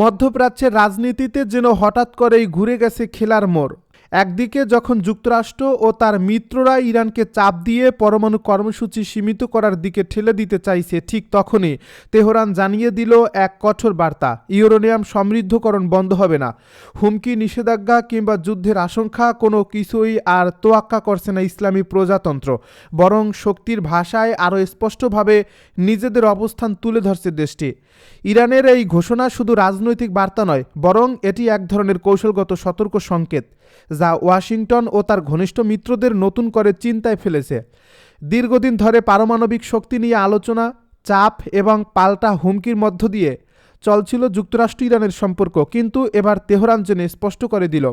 মধ্যপ্রাচ্যের রাজনীতিতে যেন হঠাৎ করেই ঘুরে গেছে খেলার মোড়। একদিকে যখন যুক্তরাষ্ট্র ও তার মিত্ররা ইরানকে চাপ দিয়ে পরমাণু কর্মসূচি সীমিত করার দিকে ঠেলে দিতে চাইছে, ঠিক তখনই তেহরান জানিয়ে দিল এক কঠোর বার্তা: ইউরেনিয়াম সমৃদ্ধকরণ বন্ধ হবে না। হুমকি, নিষেধাজ্ঞা কিংবা যুদ্ধের আশঙ্কা কোনো কিছুই আর তোয়াক্কা করছে না ইসলামী প্রজাতন্ত্র, বরং শক্তির ভাষায় আরও স্পষ্টভাবে নিজেদের অবস্থান তুলে ধরছে দেশটি। ইরানের এই ঘোষণা শুধু রাজনৈতিক বার্তা নয়, বরং এটি এক ধরনের কৌশলগত সতর্ক সংকেত, যা ওয়াশিংটন ও তার ঘনিষ্ঠ মিত্রদের নতুন করে চিন্তায় ফেলেছে। দীর্ঘদিন ধরে পারমাণবিক শক্তি নিয়ে আলোচনা, চাপ এবং পাল্টা হুমকির মধ্য দিয়ে চলছিল যুক্তরাষ্ট্র ইরানের সম্পর্ক, কিন্তু এবার তেহরান যেন স্পষ্ট করে দিল,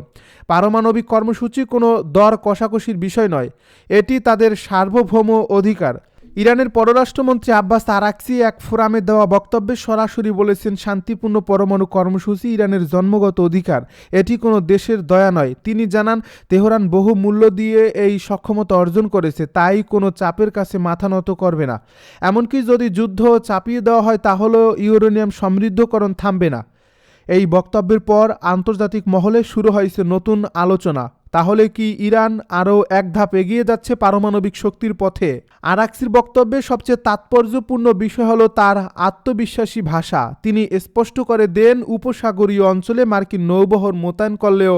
পারমাণবিক কর্মসূচি কোনো দর কষাকষির বিষয় নয়, এটি তাদের সার্বভৌম অধিকার। ইরানের পররাষ্ট্রমন্ত্রী আব্বাস আরাকচি এক ফোরামে দেওয়া বক্তব্যে সরাসরি বলেছেন, শান্তিপূর্ণ পরমাণু কর্মসূচি ইরানের জন্মগত অধিকার, এটি কোনো দেশের দয়া নয়। তিনি জানান, তেহরান বহু মূল্য দিয়ে এই সক্ষমতা অর্জন করেছে, তাই কোনো চাপের কাছে মাথা নত করবে না। এমনকি যদি যুদ্ধ চাপিয়ে দেওয়া হয়, তাহলেও ইউরেনিয়াম সমৃদ্ধকরণ থামবে না। এই বক্তব্যের পর আন্তর্জাতিক মহলে শুরু হয়েছে নতুন আলোচনা। তাহলে কি ইরান আরও এক ধাপ এগিয়ে যাচ্ছে পারমাণবিক শক্তির পথে? আরাকচির বক্তব্যে সবচেয়ে তাৎপর্যপূর্ণ বিষয় হলো তার আত্মবিশ্বাসী ভাষা। তিনি স্পষ্ট করে দেন, উপসাগরীয় অঞ্চলে মার্কিন নৌবহর মোতায়েন করলেও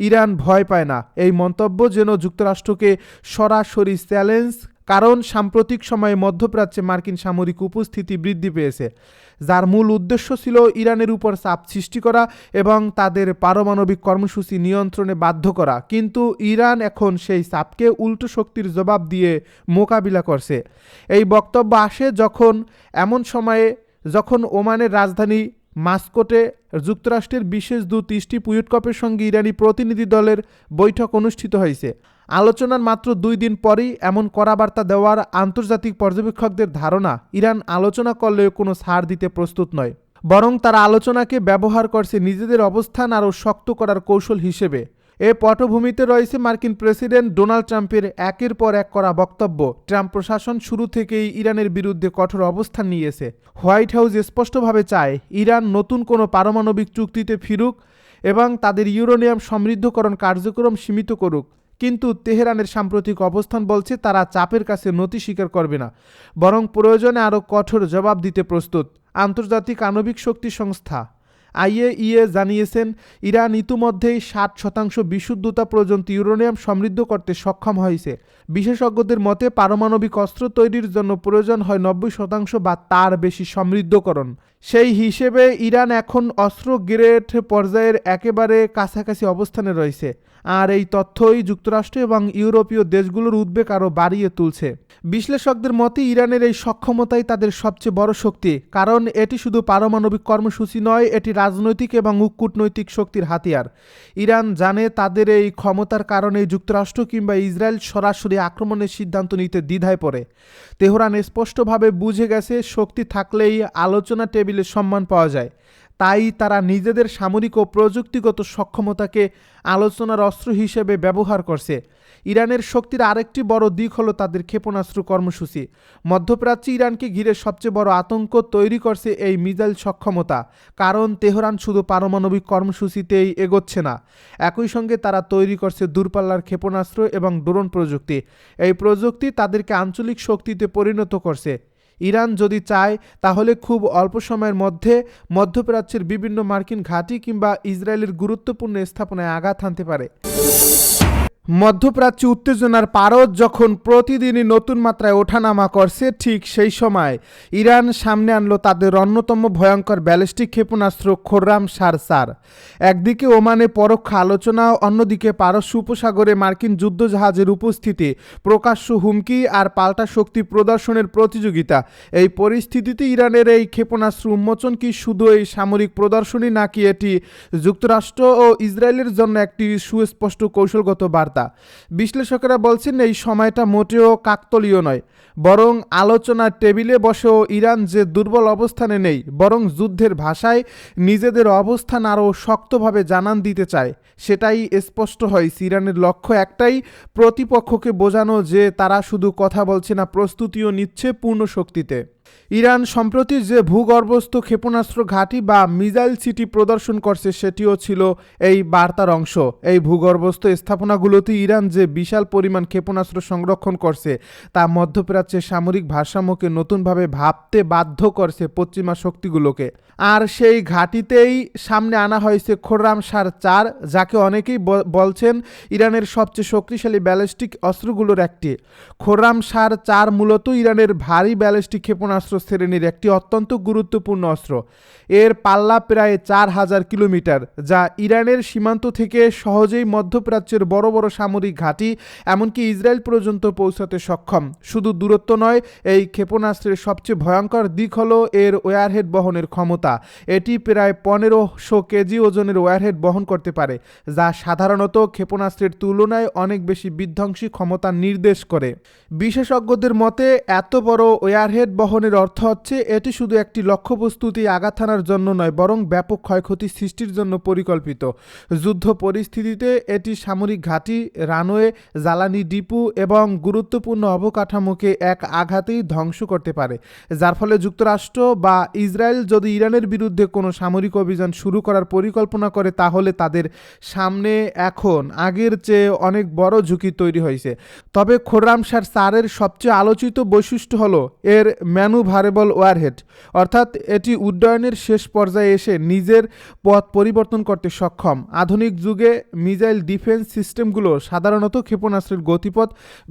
ইরান ভয় পায় না। এই মন্তব্য যেন যুক্তরাষ্ট্রকে সরাসরি চ্যালেঞ্জ, কারণ সাম্প্রতিক সময়ে মধ্যপ্রাচ্যে মার্কিন সামরিক উপস্থিতি বৃদ্ধি পেয়েছে, যার মূল উদ্দেশ্য ছিল ইরানের উপর চাপ সৃষ্টি করা এবং তাদের পারমাণবিক কর্মসূচি নিয়ন্ত্রণে বাধ্য করা। কিন্তু ইরান এখন সেই চাপকে উল্টো শক্তির জবাব দিয়ে মোকাবিলা করছে। এই বক্তব্য আসে এমন সময়ে যখন ওমানের রাজধানী মাস্কোটে যুক্তরাষ্ট্রের বিশেষ দূত স্টিভ উইটকফের সঙ্গে ইরানি প্রতিনিধি দলের বৈঠক অনুষ্ঠিত হয়েছে। আলোচনার মাত্র 2 দিন পরই এমন কড়া বার্তা দেওয়ার আন্তর্জাতিক পর্যবেক্ষকদের ধারণা, ইরান আলোচনা করলেও কোনো ছাড় দিতে প্রস্তুত নয়, বরং তারা আলোচনাকে ব্যবহার করছে নিজেদের অবস্থান আরও শক্ত করার কৌশল হিসেবে। এ পটভূমিতে রয়েছে মার্কিন প্রেসিডেন্ট ডোনাল্ড ট্রাম্পের একের পর এক করা বক্তব্য। ট্রাম্প প্রশাসন শুরু থেকেই ইরানের বিরুদ্ধে কঠোর অবস্থান নিয়েছে। হোয়াইট হাউস স্পষ্টভাবে চায় ইরান নতুন কোনো পারমাণবিক চুক্তিতে ফিরুক এবং তাদের ইউরেনিয়াম সমৃদ্ধকরণ কার্যক্রম সীমিত করুক। কিন্তু তেহরানের সাম্প্রতিক অবস্থান বলছে তারা চাপের কাছে নতি স্বীকার করবে না, বরং প্রয়োজনে আরও কঠোর জবাব দিতে প্রস্তুত। আন্তর্জাতিক আণবিক শক্তি সংস্থা IAEA জানিয়েছেন, ইরান ইতিমধ্যেই 60% বিশুদ্ধতা পর্যন্ত ইউরেনিয়াম সমৃদ্ধ করতে সক্ষম হয়েছে। বিশেষজ্ঞদের মতে পারমাণবিক অস্ত্র তৈরির জন্য প্রয়োজন হয় 90% বা তার বেশি সমৃদ্ধকরণ। সেই হিসেবে ইরান এখন অস্ত্র গ্রেড পর্যায়ের একেবারে কাছাকাছি অবস্থানে রয়েছে। আর এই তথ্যই যুক্তরাষ্ট্র এবং ইউরোপীয় দেশগুলোর উদ্বেগ আরও বাড়িয়ে তুলছে। বিশ্লেষকদের মতে ইরানের এই সক্ষমতাই তাদের সবচেয়ে বড় শক্তি, কারণ এটি শুধু পারমাণবিক কর্মসূচি নয়, এটি রাজনৈতিক এবং কূটনৈতিক শক্তির হাতিয়ার। ইরান জানে তাদের এই ক্ষমতার কারণে যুক্তরাষ্ট্র কিংবা ইসরায়েল সরাসরি আক্রমণের সিদ্ধান্ত নিতে দ্বিধায় পড়ে। তেহরান স্পষ্টভাবে বুঝে গেছে, শক্তি থাকলেই আলোচনা টেবিলে সম্মান পাওয়া যায়। তাই তারা নিজেদের সামরিক ও প্রযুক্তিগত সক্ষমতাকে আলোচনার অস্ত্র হিসেবে ব্যবহার করছে। ইরানের শক্তির আরেকটি বড় দিক হলো তাদের ক্ষেপণাস্ত্র কর্মসূচি। মধ্যপ্রাচ্যে ইরানকে ঘিরে সবচেয়ে বড় আতঙ্ক তৈরি করছে এই মিসাইল সক্ষমতা, কারণ তেহরান শুধু পারমাণবিক কর্মসূচিতেই এগোচ্ছে না, একই সঙ্গে তারা তৈরি করছে দূরপাল্লার ক্ষেপণাস্ত্র এবং ড্রোন প্রযুক্তি। এই প্রযুক্তি তাদেরকে আঞ্চলিক শক্তিতে পরিণত করছে। ইরান যদি চায়, তাহলে খুব অল্প সময়ের মধ্যে মধ্যপ্রাচ্যের বিভিন্ন মার্কিন ঘাঁটি কিংবা ইসরায়েলের গুরুত্বপূর্ণ স্থাপনায় আঘাত হানতে পারে। মধ্যপ্রাচ্যে উত্তেজনার পারদ যখন প্রতিদিনই নতুন মাত্রায় ওঠানামা করছে, ঠিক সেই সময় ইরান সামনে আনলো তাদের অন্যতম ভয়ঙ্কর ব্যালিস্টিক ক্ষেপণাস্ত্র খোররাম-4। একদিকে ওমানে পরোক্ষ আলোচনা, অন্যদিকে পারস্য উপসাগরে মার্কিন যুদ্ধজাহাজের উপস্থিতি, প্রকাশ্য হুমকি আর পাল্টা শক্তি প্রদর্শনের প্রতিযোগিতা। এই পরিস্থিতিতে ইরানের এই ক্ষেপণাস্ত্র উন্মোচন কি শুধু এই সামরিক প্রদর্শনী, নাকি এটি যুক্তরাষ্ট্র ও ইসরায়েলের জন্য একটি সুস্পষ্ট কৌশলগত বার্তা? বিশ্লেষকেরা বলছেন, এই সময়টা মোটেও কাকতালীয় নয়, বরং আলোচনার টেবিলে বসেও ইরান যে দুর্বল অবস্থানে নেই, বরং যুদ্ধের ভাষায় নিজেদের অবস্থান আরও শক্তভাবে জানান দিতে চায়। সেটাই স্পষ্ট হয়। ইরানের লক্ষ্য একটাই, প্রতিপক্ষকে বোঝানো যে তারা শুধু কথা বলছে না, প্রস্তুতিও নিচ্ছে পূর্ণ শক্তিতে। ইরান সম্প্রতি যে ভূগর্ভস্থ ক্ষেপণাস্ত্র ঘাঁটি বা মিসাইল সিটি প্রদর্শন করছে সেটিও ছিল এই বার্তার অংশ। এই ভূগর্ভস্থ স্থাপনাগুলোতে ইরান যে বিশাল পরিমাণ ক্ষেপণাস্ত্র সংরক্ষণ করছে তা মধ্যপ্রাচ্যের সামরিক ভারসাম্যকে নতুনভাবে ভাবতে বাধ্য করছে পশ্চিমা শক্তিগুলোকে। আর সেই ঘাঁটিতেই সামনে আনা হয়েছে খোররামশার-4, যাকে অনেকেই বলছেন ইরানের সবচেয়ে শক্তিশালী ব্যালিস্টিক অস্ত্রগুলোর একটি। খোররামশার-4 মূলত ইরানের ভারী ব্যালিস্টিক ক্ষেপণাস্ত্র শ্রেণীর একটি অত্যন্ত গুরুত্বপূর্ণ অস্ত্র। এর পাল্লা প্রায় 4000 কিলোমিটার, যা ইরানের সীমান্ত থেকে সহজেই মধ্যপ্রাচ্যের বড় বড় সামরিক ঘাঁটি এমনকি ইসরায়েল পর্যন্ত পৌঁছাতে সক্ষম। শুধু দূরত্ব নয়, এই ক্ষেপণাস্ত্রের সবচেয়ে ভয়ঙ্কর দিক হলো এর ওয়ারহেড বহনের ক্ষমতা। এটি প্রায় 1500 কেজি ওজনের ওয়ারহেড বহন করতে পারে, যা সাধারণত ক্ষেপণাস্ত্রের তুলনায় অনেক বেশি বিধ্বংসী ক্ষমতা নির্দেশ করে। বিশেষজ্ঞদের মতে এত বড় ওয়ারহেড বহনের অর্থ হচ্ছে এটি শুধু একটি লক্ষ্যবস্তুতেই আঘাত হানার জন্য নয়, বরং ব্যাপক ক্ষয়ক্ষতি সৃষ্টির জন্য পরিকল্পিত। যুদ্ধ পরিস্থিতিতে এটি সামরিক ঘাঁটি, রানওয়ে, জ্বালানি ডিপো এবং গুরুত্বপূর্ণ অবকাঠামোকে এক আঘাতেই ধ্বংস করতে পারে, যার ফলে যুক্তরাষ্ট্র বা ইসরায়েল যদি ইরানের বিরুদ্ধে কোনো সামরিক অভিযান শুরু করার পরিকল্পনা করে তাহলে তাদের সামনে এখন আগের চেয়ে অনেক বড় ঝুঁকি তৈরি হয়েছে। তবে খোররামশার-4-এর সবচেয়ে আলোচিত বৈশিষ্ট্য হলো এর ম্যানুভারেবল ওয়ারহেড, অর্থাৎ এটি উড্ডয়নের শেষ পর্যায়ে এসে নিজের পথ পরিবর্তন করতে সক্ষম। আধুনিক যুগে মিসাইল ডিফেন্স সিস্টেমগুলো সাধারণত ক্ষেপণাস্ত্রের গতিপথ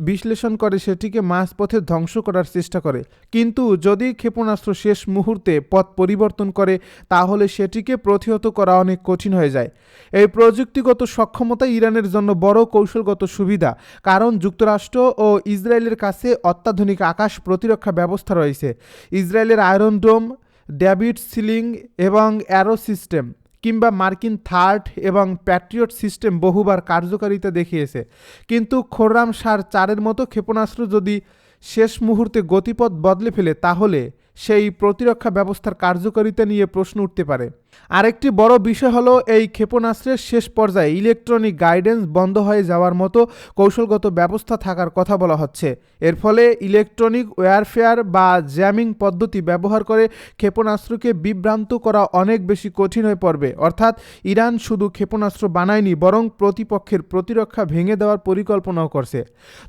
বিশ্লেষণ করে সেটিকে মাঝপথে ধ্বংস করার চেষ্টা করে, কিন্তু যদি ক্ষেপণাস্ত্র শেষ মুহূর্তে পথ পরিবর্তন করে তাহলে সেটিকে প্রতিহত করা অনেক কঠিন হয়ে যায়। এই প্রযুক্তিগত সক্ষমতা ইরানের জন্য বড় কৌশলগত সুবিধা, কারণ যুক্তরাষ্ট্র ও ইসরায়েলের কাছে অত্যাধুনিক আকাশ প্রতিরক্ষা ব্যবস্থা রয়েছে। ইসরায়েলের আয়রন ডোম, ডেভিড সিলিং এবং অ্যারো সিস্টেম কিংবা মার্কিন থার্ড এবং প্যাট্রিয়ট সিস্টেম বহুবার কার্যকারিতা দেখিয়েছে, কিন্তু খোররামশার-4-এর মতো ক্ষেপণাস্ত্র যদি শেষ মুহূর্তে গতিপথ বদলে ফেলে তাহলে সেই প্রতিরক্ষা ব্যবস্থার কার্যকারিতা নিয়ে প্রশ্ন উঠতে পারে। আরেকটি বড় বিষয় হলো এই ক্ষেপণাস্ত্রের শেষ পর্যায়ে ইলেকট্রনিক গাইডেন্স বন্ধ হয়ে যাওয়ার মতো কৌশলগত ব্যবস্থা থাকার কথা বলা হচ্ছে। এর ফলে ইলেকট্রনিক ওয়ারফেয়ার বা জ্যামিং পদ্ধতি ব্যবহার করে ক্ষেপণাস্ত্রকে বিভ্রান্ত করা অনেক বেশি কঠিন হয়ে পড়বে। অর্থাৎ ইরান শুধু ক্ষেপণাস্ত্র বানায়নি, বরং প্রতিপক্ষের প্রতিরক্ষা ভেঙে দেওয়ার পরিকল্পনাও করছে।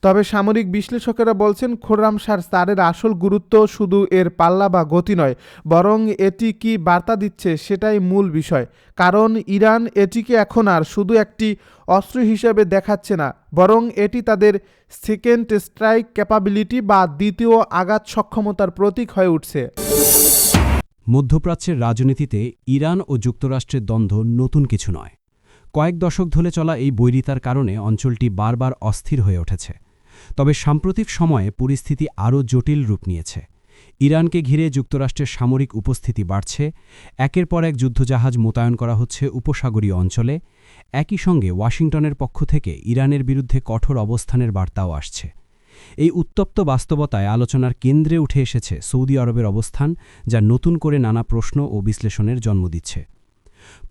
তবে সামরিক বিশ্লেষকেরা বলছেন খোররামশার-4-এর আসল গুরুত্ব শুধু এর পাল্লা বা গতি নয়, বরং এটি কি বার্তা দিচ্ছে সেটাই মূল বিষয়। কারণ ইরান এটিকে এখন আর শুধু একটি অস্ত্র হিসেবে দেখাচ্ছে না, বরং এটি তাদের সেকেন্ড স্ট্রাইক ক্যাপাবিলিটি বা দ্বিতীয় আঘাত সক্ষমতার প্রতীক হয়ে উঠছে। মধ্যপ্রাচ্যের রাজনীতিতে ইরান ও যুক্তরাষ্ট্রের দ্বন্দ্ব নতুন কিছু নয়। কয়েক দশক ধরে চলা এই বৈরিতার কারণে অঞ্চলটি বারবার অস্থির হয়ে উঠেছে। তবে সাম্প্রতিক সময়ে পরিস্থিতি আরও জটিল রূপ নিয়েছে। ইরানকে ঘিরে যুক্তরাষ্ট্রের সামরিক উপস্থিতি বাড়ছে, একের পর এক যুদ্ধজাহাজ মোতায়েন করা হচ্ছে উপসাগরীয় অঞ্চলে। একই সঙ্গে ওয়াশিংটনের পক্ষ থেকে ইরানের বিরুদ্ধে কঠোর অবস্থানের বার্তাও আসছে। এই উত্তপ্ত বাস্তবতায় আলোচনার কেন্দ্রে উঠে এসেছে সৌদি আরবের অবস্থান, যা নতুন করে নানা প্রশ্ন ও বিশ্লেষণের জন্ম দিচ্ছে।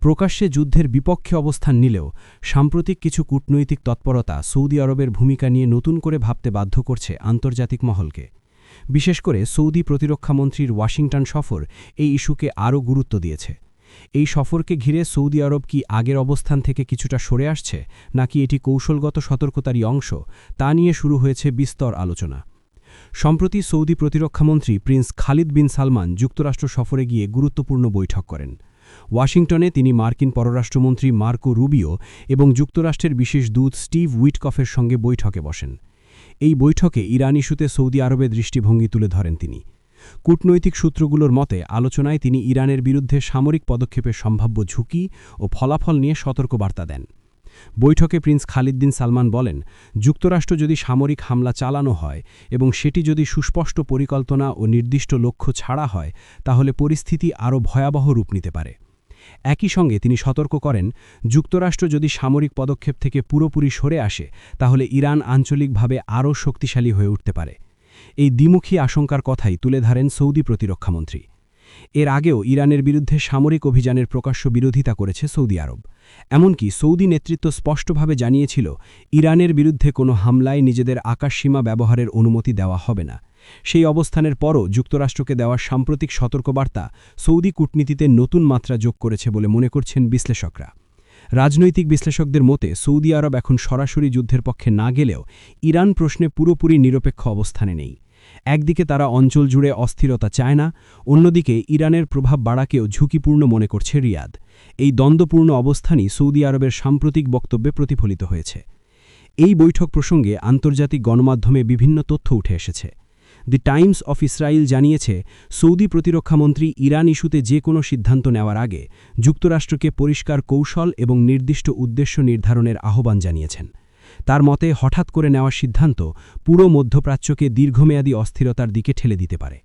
প্রকাশ্যে যুদ্ধের বিপক্ষে অবস্থান নিলেও সাম্প্রতিক কিছু কূটনৈতিক তৎপরতা সৌদি আরবের ভূমিকা নিয়ে নতুন করে ভাবতে বাধ্য করছে আন্তর্জাতিক মহলকে। বিশেষ করে সৌদি প্রতিরক্ষামন্ত্রীর ওয়াশিংটন সফর এই ইস্যুকে আরও গুরুত্ব দিয়েছে। এই সফরকে ঘিরে সৌদি আরব কি আগের অবস্থান থেকে কিছুটা সরে আসছে, নাকি এটি কৌশলগত সতর্কতারই অংশ, তা নিয়ে শুরু হয়েছে বিস্তর আলোচনা। সম্প্রতি সৌদি প্রতিরক্ষামন্ত্রী প্রিন্স খালিদ বিন সালমান যুক্তরাষ্ট্র সফরে গিয়ে গুরুত্বপূর্ণ বৈঠক করেন। ওয়াশিংটনে তিনি মার্কিন পররাষ্ট্রমন্ত্রী মার্কো রুবিও এবং যুক্তরাষ্ট্রের বিশেষ দূত স্টিভ উইটকফের সঙ্গে বৈঠকে বসেন। এই বৈঠকে ইরান ইস্যুতে সৌদি আরবের দৃষ্টিভঙ্গি তুলে ধরেন তিনি। কূটনৈতিক সূত্রগুলোর মতে আলোচনায় তিনি ইরানের বিরুদ্ধে সামরিক পদক্ষেপের সম্ভাব্য ঝুঁকি ও ফলাফল নিয়ে সতর্কবার্তা দেন। বৈঠকে প্রিন্স খালিদ বিন সালমান বলেন, যুক্তরাষ্ট্র যদি সামরিক হামলা চালানো হয় এবং সেটি যদি সুস্পষ্ট পরিকল্পনা ও নির্দিষ্ট লক্ষ্য ছাড়া হয় তাহলে পরিস্থিতি আরও ভয়াবহ রূপ নিতে পারে। একই সঙ্গে তিনি সতর্ক করেন, যুক্তরাষ্ট্র যদি সামরিক পদক্ষেপ থেকে পুরোপুরি সরে আসে তাহলে ইরান আঞ্চলিকভাবে আরও শক্তিশালী হয়ে উঠতে পারে। এই দ্বিমুখী আশঙ্কার কথাই তুলে ধরেন সৌদি প্রতিরক্ষামন্ত্রী। এর আগেও ইরানের বিরুদ্ধে সামরিক অভিযানের প্রকাশ্য বিরোধিতা করেছে সৌদি আরব। এমনকি সৌদি নেতৃত্ব স্পষ্টভাবে জানিয়েছিল, ইরানের বিরুদ্ধে কোনো হামলায় নিজেদের আকাশসীমা ব্যবহারের অনুমতি দেওয়া হবে না। সেই অবস্থানের পরও যুক্তরাষ্ট্রকে দেওয়া সাম্প্রতিক সতর্কবার্তা সৌদি কূটনীতিতে নতুন মাত্রা যোগ করেছে বলে মনে করছেন বিশ্লেষকরা। রাজনৈতিক বিশ্লেষকদের মতে সৌদি আরব এখন সরাসরি যুদ্ধের পক্ষে না গেলেও ইরান প্রশ্নে পুরোপুরি নিরপেক্ষ অবস্থানে নেই। একদিকে তারা অঞ্চল জুড়ে অস্থিরতা চায় না, অন্যদিকে ইরানের প্রভাব বাড়াকেও ঝুঁকিপূর্ণ মনে করছে রিয়াদ। এই দ্বন্দ্বপূর্ণ অবস্থানই সৌদি আরবের সাম্প্রতিক বক্তব্যে প্রতিফলিত হয়েছে। এই বৈঠক প্রসঙ্গে আন্তর্জাতিক গণমাধ্যমে বিভিন্ন তথ্য উঠে এসেছে। দি টাইমস অফ ইসরায়েল জানিয়েছে, সৌদি প্রতিরক্ষামন্ত্রী ইরান ইস্যুতে যে কোনো সিদ্ধান্ত নেওয়ার আগে যুক্তরাষ্ট্রকে পরিষ্কার কৌশল এবং নির্দিষ্ট উদ্দেশ্য নির্ধারণের আহ্বান জানিয়েছেন। তার মতে হঠাৎ করে নেওয়া সিদ্ধান্ত পুরো মধ্যপ্রাচ্যকে দীর্ঘমেয়াদী অস্থিরতার দিকে ঠেলে দিতে পারে।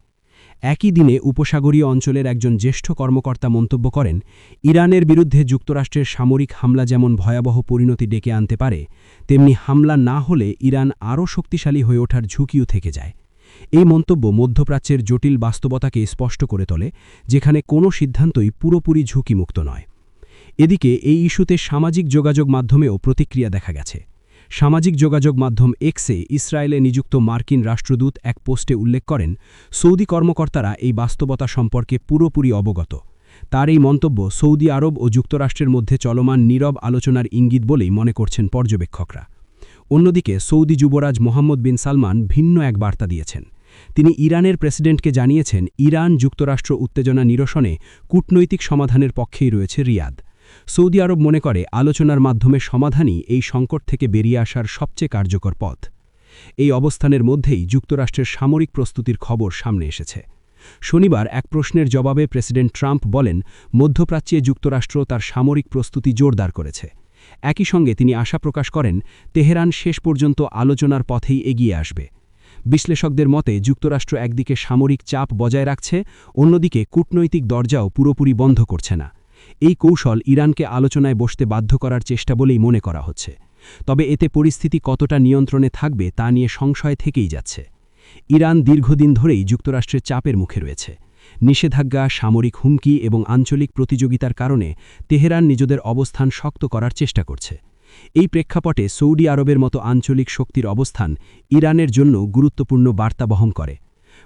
একই দিনে উপসাগরীয় অঞ্চলের একজন জ্যেষ্ঠ কর্মকর্তা মন্তব্য করেন, ইরানের বিরুদ্ধে যুক্তরাষ্ট্রের সামরিক হামলা যেমন ভয়াবহ পরিণতি ডেকে আনতে পারে, তেমনি হামলা না হলে ইরান আরও শক্তিশালী হয়ে ওঠার ঝুঁকিও থেকে যায়। এই মন্তব্য মধ্যপ্রাচ্যের জটিল বাস্তবতাকে স্পষ্ট করে তোলে, যেখানে কোনো সিদ্ধান্তই পুরোপুরি ঝুঁকিমুক্ত নয়। এদিকে এই ইস্যুতে সামাজিক যোগাযোগ মাধ্যমেও প্রতিক্রিয়া দেখা গেছে। সামাজিক যোগাযোগ মাধ্যম এক্সে ইসরায়েলে নিযুক্ত মার্কিন রাষ্ট্রদূত এক পোস্টে উল্লেখ করেন, সৌদি কর্মকর্তারা এই বাস্তবতা সম্পর্কে পুরোপুরি অবগত। তার এই মন্তব্য সৌদি আরব ও যুক্তরাষ্ট্রের মধ্যে চলমান নীরব আলোচনার ইঙ্গিত বলেই মনে করছেন পর্যবেক্ষকরা। অন্যদিকে সৌদি যুবরাজ মোহাম্মদ বিন সালমান ভিন্ন এক বার্তা দিয়েছেন। তিনি ইরানের প্রেসিডেন্টকে জানিয়েছেন, ইরান যুক্তরাষ্ট্র উত্তেজনা নিরসনে কূটনৈতিক সমাধানের পক্ষেই রয়েছে রিয়াদ। সৌদি আরব মনে করে আলোচনার মাধ্যমে সমাধানই এই সংকট থেকে বেরিয়ে আসার সবচেয়ে কার্যকর পথ। এই অবস্থানের মধ্যেই যুক্তরাষ্ট্রের সামরিক প্রস্তুতির খবর সামনে এসেছে। শনিবার এক প্রশ্নের জবাবে প্রেসিডেন্ট ট্রাম্প বলেন, মধ্যপ্রাচ্যে যুক্তরাষ্ট্র তার সামরিক প্রস্তুতি জোরদার করেছে। একই সঙ্গে তিনি আশা প্রকাশ করেন, তেহরান শেষ পর্যন্ত আলোচনার পথেই এগিয়ে আসবে। বিশ্লেষকদের মতে যুক্তরাষ্ট্র একদিকে সামরিক চাপ বজায় রাখছে, অন্যদিকে কূটনৈতিক দরজাও পুরোপুরি বন্ধ করছে না। এই কৌশল ইরানকে আলোচনায় বসতে বাধ্য করার চেষ্টা বলেই মনে করা হচ্ছে। তবে এতে পরিস্থিতি কতটা নিয়ন্ত্রণে থাকবে তা নিয়ে সংশয় থেকেই যাচ্ছে। ইরান দীর্ঘদিন ধরেই যুক্তরাষ্ট্রের চাপের মুখে রয়েছে। নিষেধাজ্ঞা, সামরিক হুমকি এবং আঞ্চলিক প্রতিযোগিতার কারণে তেহরান নিজেদের অবস্থান শক্ত করার চেষ্টা করছে। এই প্রেক্ষাপটে সৌদি আরবের মতো আঞ্চলিক শক্তির অবস্থান ইরানের জন্য গুরুত্বপূর্ণ বার্তা বহন করে।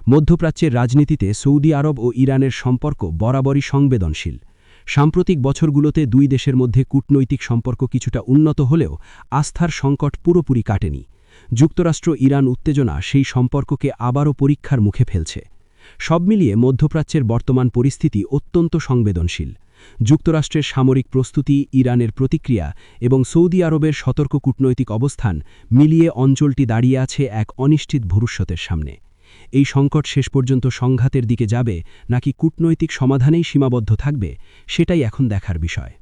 মধ্যপ্রাচ্যের রাজনীতিতে সৌদি আরব ও ইরানের সম্পর্ক বরাবরই সংবেদনশীল। সাম্প্রতিক বছরগুলোতে দুই দেশের মধ্যে কূটনৈতিক সম্পর্ক কিছুটা উন্নত হলেও আস্থার সংকট পুরোপুরি কাটেনি। যুক্তরাষ্ট্র ইরান উত্তেজনা সেই সম্পর্ককে আবারও পরীক্ষার মুখে ফেলছে। সব মিলিয়ে মধ্যপ্রাচ্যের বর্তমান পরিস্থিতি অত্যন্ত সংবেদনশীল। যুক্তরাষ্ট্রের সামরিক প্রস্তুতি, ইরানের প্রতিক্রিয়া এবং সৌদি আরবের সতর্ক কূটনৈতিক অবস্থান মিলিয়ে অঞ্চলটি দাঁড়িয়ে আছে এক অনিশ্চিত ভবিষ্যতের সামনে। এই সংকট শেষ পর্যন্ত সংঘাতের দিকে যাবে নাকি কূটনৈতিক সমাধানেই সীমাবদ্ধ থাকবে, সেটাই এখন দেখার বিষয়।